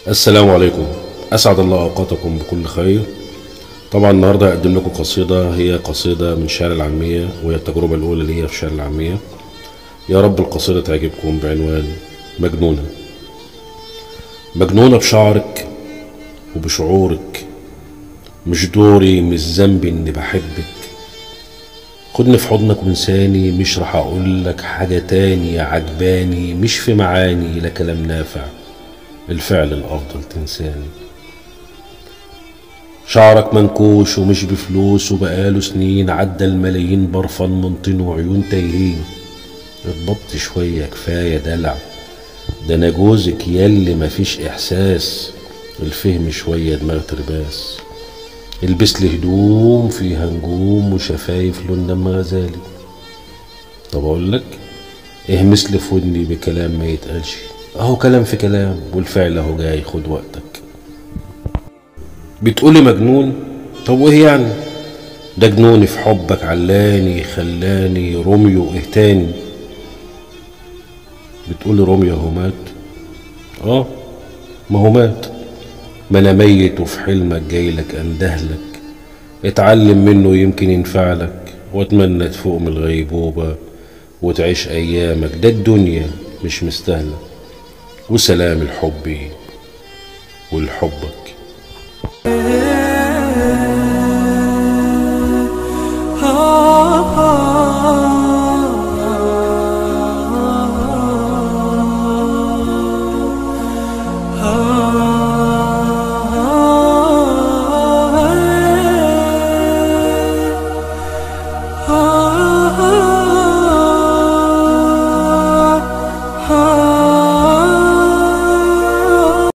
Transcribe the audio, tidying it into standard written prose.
السلام عليكم. أسعد الله أوقاتكم بكل خير. طبعا النهاردة هقدم لكم قصيدة، هي قصيدة من شعر العامية، وهي التجربة الأولى ليا في شعر العامية. يا رب القصيدة تعجبكم، بعنوان مجنونة. مجنونة بشعرك وبشعورك، مش دوري مش ذنبي إني بحبك. خدني في حضنك وانساني، مش رح أقولك حاجة تاني عجباني، مش في معاني لا كلام نافع، الفعل الأفضل تنساني. شعرك منكوش ومش بفلوس، وبقاله سنين عدى الملايين، برفان من طين وعيون تايهين. اتبط شوية كفاية دلع، ده انا جوزك ياللي مفيش احساس، الفهم شوية دماغ ترباس. البس لي هدوم فيها نجوم وشفايف لون دم غزالي. طب اقولك اهمس لي في ودني بكلام ما يتقالش، اهو كلام في كلام والفعل اهو جاي، خد وقتك. بتقولي مجنون؟ طب وايه يعني؟ ده جنوني في حبك علاني خلاني روميو اهتاني. بتقولي روميو هو مات؟ اه، ما هو مات، ما انا ميت وفي حلمك جايلك اندهلك، اتعلم منه يمكن ينفعلك، واتمنى تفوق من الغيبوبة وتعيش ايامك، ده الدنيا مش مستاهلة. وسلام الحب والحبك.